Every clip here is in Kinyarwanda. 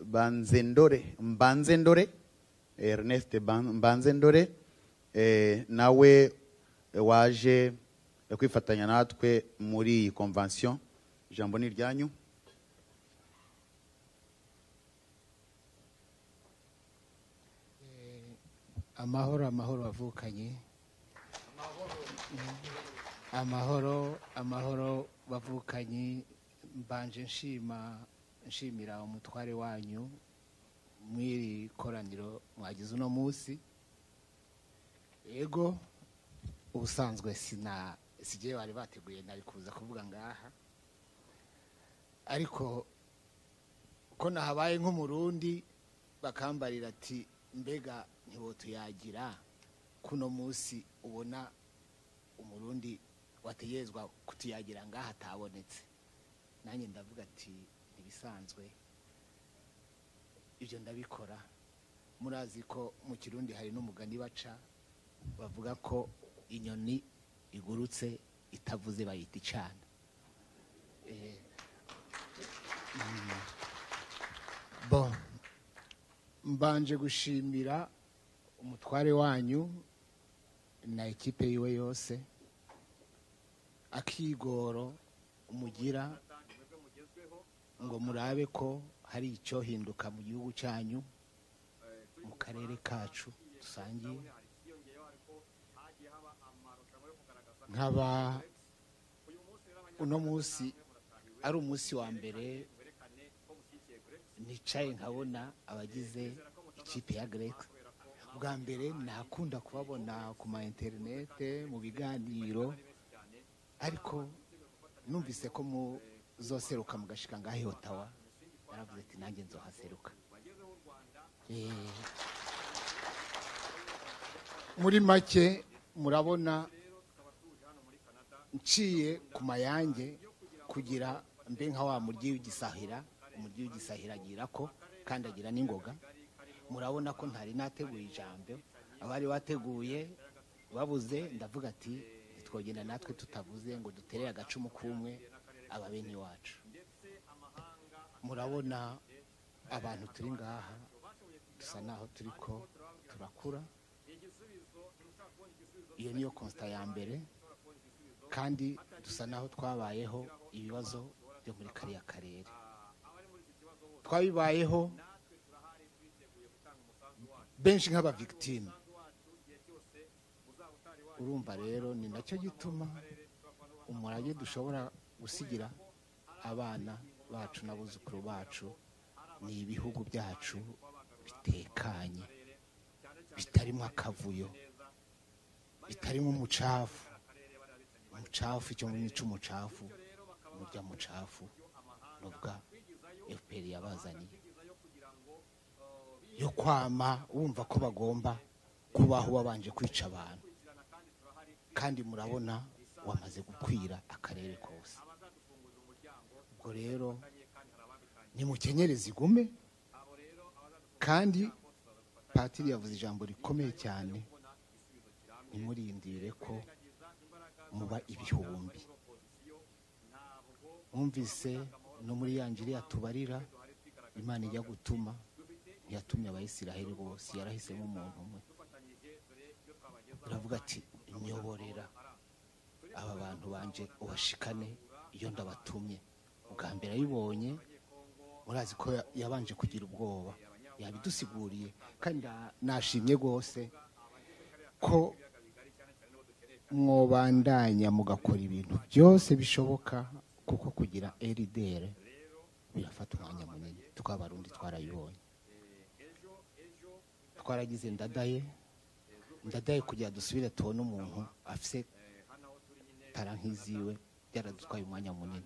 Mbanzendore Ernest Mbanzendore nawe waje kwifatanya natwe muri iyi convention. Ijambo ni ryanyu. Amahoro bavukanye, amahoro bavukanye. Mbanje nshimira umutware wanyu mwiri koraniro mwagize uno munsi. Yego ubusanzwe sigiye bari bateguye nari kuza kuvuga ngaha, ariko ko nahabaye nk'umurundi bakambarira ati mbega ntibo tuyagira kuno munsi ubona umurundi wategezwa kutuyagira ngaha atabonetse. Nanjye ndavuga ati ntibisanzwe ibyo ndabikora. Murazi ko mu Kirundi hari n'umugani baca bavuga ko inyoni igurutse itavuze bayita icana. Bon, mbanje gushimira umutware wanyu na ekipe yiwe yose, akigoro umugira ngo murabe ko hari icyo hinduka mu gihugu cyanyu, mu karere kacu dusangiye. Nkaba uno munsi ari umunsi wa mbere nicaye nkabona abagize ikipe ya Grec. Bwa mbere nakunda kubabona ku ma interinete mu biganiro, ariko numvise ko muzoseruka mugashika ngahe Ottawa, naravuze ati nanjye nzohaseruka. Muri make murabona nciye ku mayange kugira mbe nka wa muryi w'igisahira. Umuryi w'igisahira agira ko kandi agira n'ingoga. Murabona ko ntari nateguye ijambo, abari bateguye babuze. Ndavuga ati twogenda natwe tutavuze ngo duterere agacumu kumwe ababeni wacu. Murabona abantu turi ngaha dusa naho turiko turakura. Iyo niyo constat ya mbere, kandi dusa naho twabayeho ibibazo byo muri kariya karere. Twabibayeho benshi nk'aba victime. Urumva rero ni nacyo gituma umurage dushobora gusigira abana bacu n'abuzukuru bacu ni ibihugu byacu bitekanye, bitarimo akavuyo, bitarimo umucafu. Umucafu icyo muri cy'umucafu murya mucafu nubwa FPR yabazaniye yo kwama wumva ko bagomba kubaho babanje kwica abantu. Kandi murabona wamaze gukwira akarere kose. Ubwo rero nimukenyereze igume, kandi Patiri yavuze ijambo rikomeye cyane, nimurindire ko muba ibihumbi. Mwumvise no muri yanjiri yatubarira Imana ijya gutuma, yatumye abayisiraheli bose, yarahisemo umuntu umwe. Iravuga ati nyoborera aba bantu banje ubashikane iyo ndabatumye. Ubwa mbere ayibonye murazi ko yabanje kugira ubwoba, yabidusiguriye. Kandi nashimye rwose ko mwobandanya mugakora ibintu byose bishoboka, kuko kugira RDR birafata umwanya munini. Twabarundi twarayibonye, twaragize ndadaye kugira dusubire tubone umuntu afise tarankiziwe. Byaradutwaye umwanya munini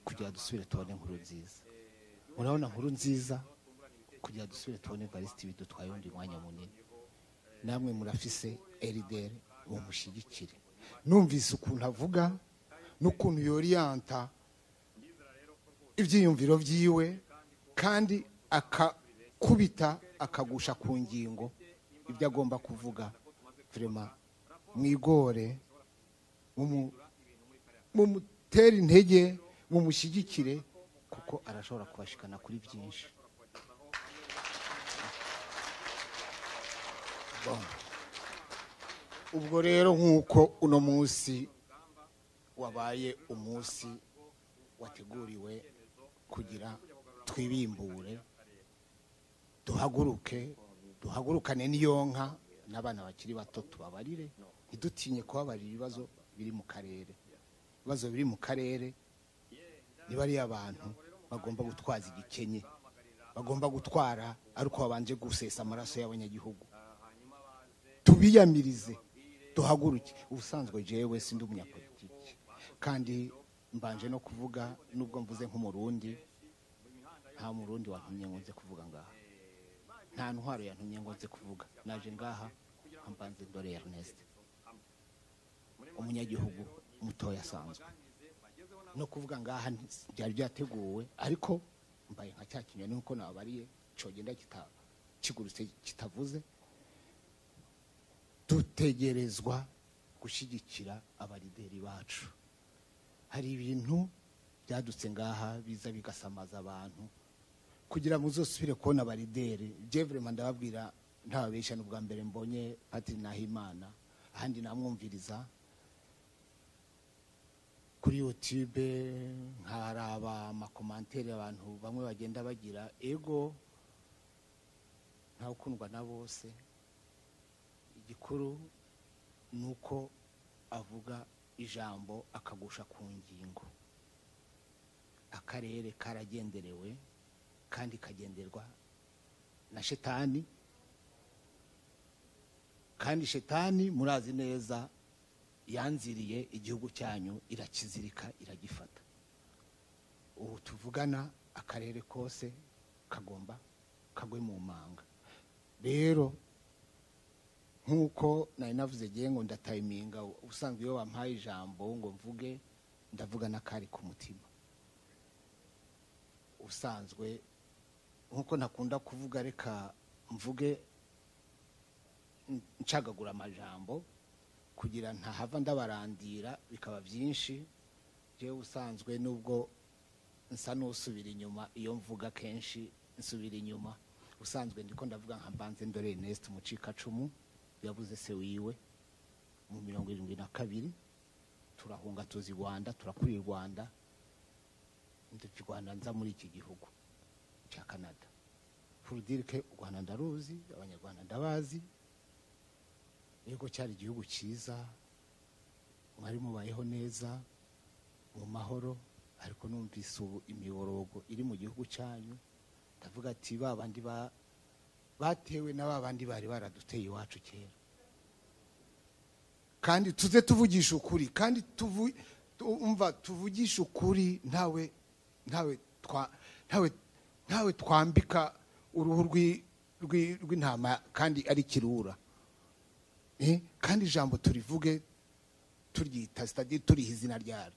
kugira dusubire tubone Nkuru Nziza. Murabona Nkuru Nziza kugira dusubire tubone Evariste bidutwaye undi mwanya munini. Namwe murafise RDR mu mushigikire. Numvise ukuntu avuga n'ukuntu yoriyanta ibyiyumviro byiwe, kandi akakubita akagusha ku ngingo ibyo agomba kuvuga. Vraiment mwigore, mumutera intege, mumushyigikire, kuko arashobora kubashikana kuri byinshi. ubwo rero nk'uko uno munsi wabaye umunsi wateguriwe kugira twibimbure duhagurukane n'iyo nka n'abana bakiri bato tubabarire ntidutinye kubabarira ibibazo biri mu karere niba ari abantu bagomba gutwaza igikenye bagomba gutwara ariko babanje gusesa amaraso y'abanyagihugu tubiyamirize duhaguruke ubusanzwe jewe sindi umunyapolitiki kandi mbanje no kuvuga nubwo mvuze nk'umurundi nta murundi wantumye ngo nze kuvuga ngaha nta ntwaro yantumye ngo nze kuvuga naje ngaha Mbanzendore Ernest umunyagihugu mutoya asanzwe no kuvuga ngaha byari byateguwe ariko mbaye nka cya kinyoni nuko nabariye cogenda kigurutse kitavuze dutegerezwa gushigikira abarideri bacu hari ibintu byadutse ngaha biza bigasamaza abantu kugira muzosubire kubona abarideri je vraiment ndababwira ntababesha n'ubwa mbere mbonye Patri Nahimana ahandi namwumviriza kuri YouTube nkaraba amakomantere abantu bamwe bagenda bagira ego nta ukundwa na bose igikuru nuko avuga ijambo akagusha ku ngingo akarere karagenderewe kandi kagenderwa na shetani kandi shetani murazi neza yanziriye igihugu cyanyu irakizirika iragifata ubu tuvugana akarere kose kagomba kagwe mu manga rero nkuko nari navuze giye ngo ndatayiminga usanzwe iyo wampaye ijambo ngo mvuge ndavuga nakari ku mutima usanzwe nkuko nakunda kuvuga reka mvuge ncagagura amajambo kugira ntahava ndabarandira bikaba byinshi je usanzwe nubwo nsa n'usubira inyuma iyo mvuga kenshi nsubira inyuma usanzwe ndiko ndavuga nka Mbanzendore Ernest Mucikacumu yabuze se wiwe mu 72 turahunga tuzi Rwanda turakuri Rwanda ndetse Rwanda nza muri iki gihugu cya Canada pour dire que u Rwanda ndaruzi abanyarwanda ndabazi yego cyari igihugu cyiza mwari mubayeho neza mu mahoro ariko numvise ubu imiborogo iri mu gihugu cyanyu ndavuga ati babandi batewe n'abandi bari baraduteye iwacu kera kandi tuze tuvugisha ukuri kandi tuvugisha ukuri ntawe twambika uruhu rw'intama kandi ari kirura kandi ijambo turivuge turyita c'est-à-dire turiha izina ryaryo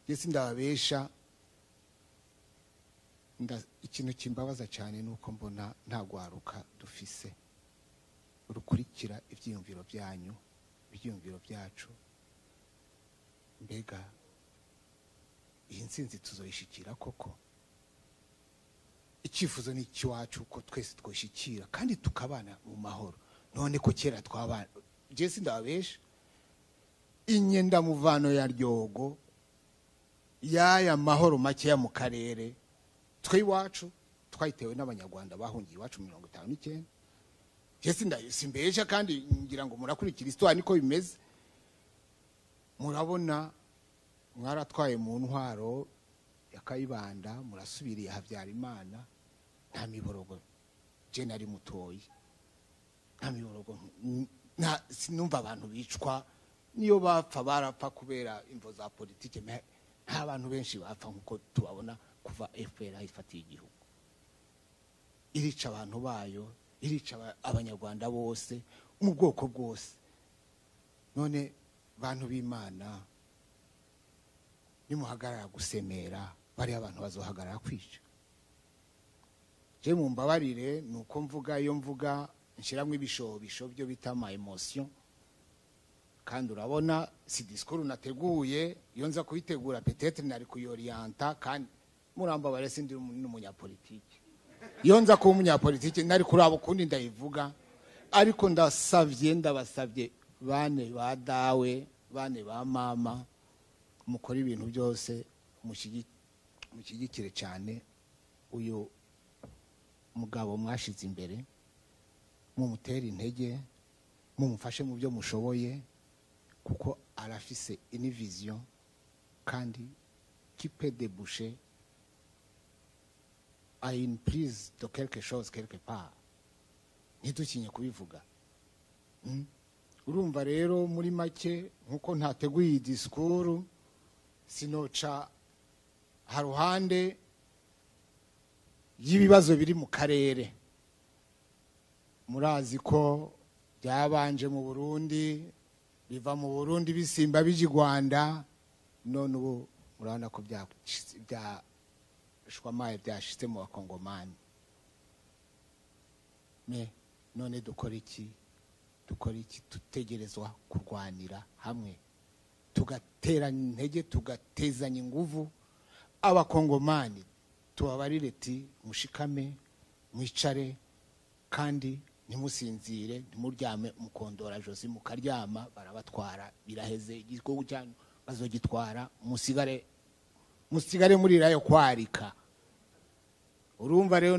yesi ndababesha ikintu kimbabaza cyane nuko mbona ntagwaruka dufise urukurikira ivyiyumviro byanyu ivyiyumviro byacu mbega iyi nsinzi tuzoyishikira koko icyifuzo ni cyacu ko twese twoshikira kandi tukabana mu mahoro none ko kera twabana jesi ndabesha inyenda muvano ya ryogo yaya mahoro make ya mu karere twe iwacu twayitewe n'abanyarwanda bahungiye iwacu 59 jesi ndayisimbesha kandi ngira ngo murakurikira histoire niko bimeze murabona mwaratwaye mu ntwaro ya Kayibanda murasubiriye Habyarimana nta miborogo je nari mutoyi nta miborogo sinumva abantu bicwa niyo bapfa barapfa kubera imvo za politike nta bantu benshi bapfa nkuko tubabona kuva FPR ifatiye igihugu irica abantu bayo irica abanyarwanda bose mu bwoko bwose none bantu b'Imana nimuhagarara gusemera bari abantu bazohagarara kwica je mumbabarire nuko mvuga iyo mvuga nshiramwe ibishobisho byo bita ama emotion kandi urabona si discours nateguye iyo nza kuyitegura peut-être nari kuyorienta kandi murambabare sindi n'umunyapolitike iyo nza ko umunyapolitike nari kurabo kundi ndayivuga ariko ndabasabye bane ba dawe bane ba mama mukora ibintu byose mushyigikire cyane uyu mugabo mwashize imbere, mumutera intege, mumufashe mu byo mushoboye, kuko arafise une vision kandi qui peut déboucher à une prise de quelque chose quelque part. Ntidukinye kubivuga. Urumva rero muri make nkuko ntateguye disikuru sinoca haruhande y'ibibazo biri mu karere. Murazi ko byabanje mu Burundi, biva mu Burundi bisimba biji Rwanda, none ubu murabona ko byashwamaye byashitse mu bakongomani. None dukora iki? Tutegerezwa kurwanira hamwe, tugateranya intege, tugatezanya inguvu. Abakongomani tubabarire ati mushikame, mwicare, kandi ntimusinzire, ntimuryame mukondora josi mukaryama barabatwara, biraheze igihugu cyanyu bazogitwara, musigare murirayo kwarika. Urumva rero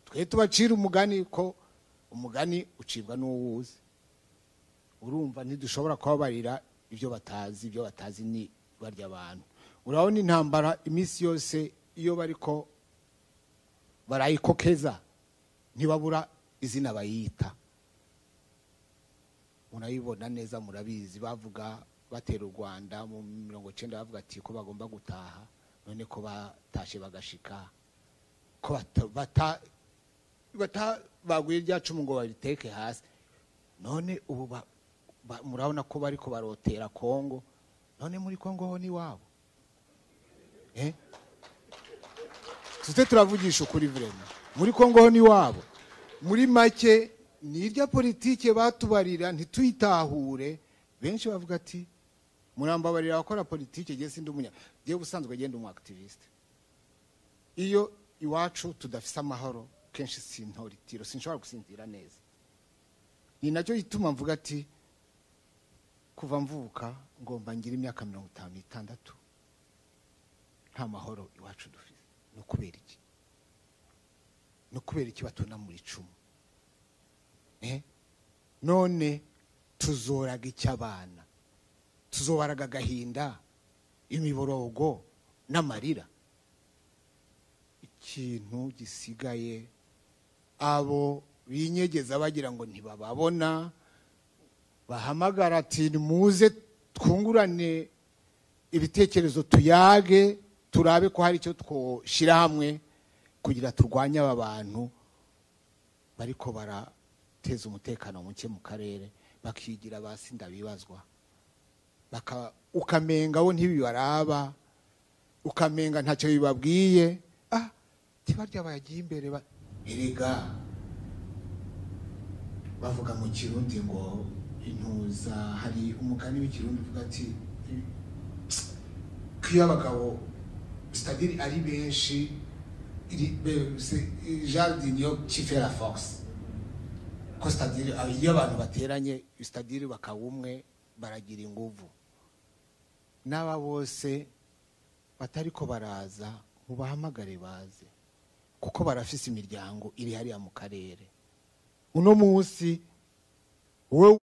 twe tubacira umugani ko umugani ucibwa n'uwuzi. Urumva ntidushobora kubabarira ibyo batazi ni barya abantu. Urabona intambara iminsi yose iyo bariko barayikokeza ntibabura izina bayita. Murayibona neza, murabizi bavuga batera u Rwanda mu 1990 bavuga ati ko bagomba gutaha, none ko batashe bagashika, ko baguye ryacumu ngo babiteke hasi. None ubu murabona ko bariko barotera Kongo. None muri Kongo ho ni wabo. Tute turavugisha ukuri vraiment. Muri Kongo ho ni wabo. Muri make ni irya politike batubarira ntituyitahure. Benshi bavuga ati murambabarira bakora politike, je sindi umunya. Je busanzwe genda umu activiste. Iyo iwacu tudafisa amahoro kenshi sintoritiro, sinshobora gusinzira neza. Ni nacyo gituma mvuga ati kuva mvuka ngomba ngira imyaka 56 nta mahoro iwacu dufise. No kubera iki batona muri icumu. None tuzoraga icyabana, tuzobaraga gahinda, imiborogo n'amarira. Ikintu gisigaye abo binyegeza bagira ngo ntibababona, bahamagara ati muze twungurane ibitekerezo, tuyage, turabe ko hari icyo twoshira hamwe kugira turwanye aba bantu bariko barateza umutekano muke mu karere, bakigira basinda bibazwa, ukamenga wo ntibibaraba, ukamenga ntacyo bibabwiye. Tibarya bagiye imbere erega bavuga mu Kirundi ngo intuza, hari umugani w'ikirundi uvuga ati kiyo abagabo c'est-à-dire ari benshi jardin yo qui fait la force, ko c'est-à-dire iyo abantu bateranye c'est-à-dire bakawumwe baragira inguvu. N'aba bose batariko baraza mubahamagare baze, kuko barafise imiryango iri hariya mu karere. Uno munsi wowe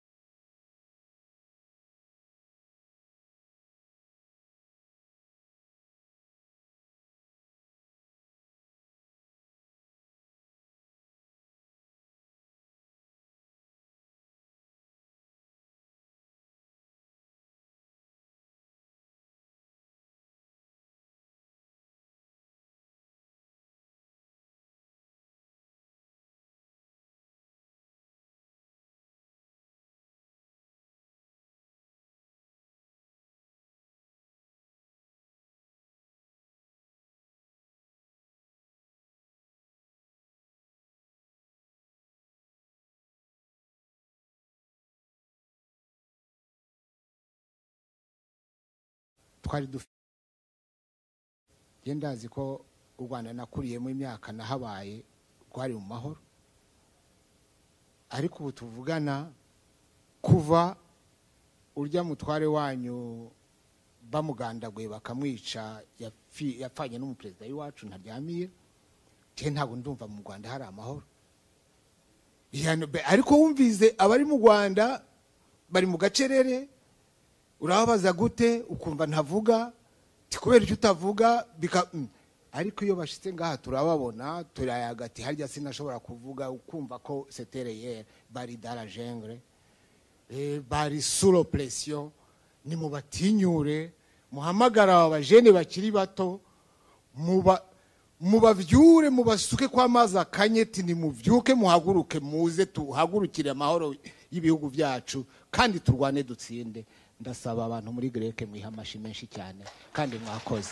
twari gendazi ko u Rwanda nakuriye mu imyaka nahabaye rwari mu mahoro, ariko ubu tuvugana kuva urya mutware wanyu bamugandaguye bakamwica yapfanye n'umuperezida w'iwacu ntaryamiye je ntabwo ndumva mu Rwanda hari amahoro. Ariko wumvize abari mu Rwanda bari mu gacerere, urababaza gute ukumva ntavuga kubera icyo utavuga ariko iyo bashitse ngaha turababona turayaga ati harya sinashobora kuvuga ukumva ko setereye bari dans la jungle bari sous pression. Ni mubatinyure muhamagara abajene bakiri bato mubavyure mubasuke kwa mazi akanyeti ni muvyuke muhaguruke muze tuhagurukire amahoro y'ibihugu byacu kandi turwane dutsinde. Ndasaba abantu muri Greke mwihamashi menshi cyane kandi murakoze.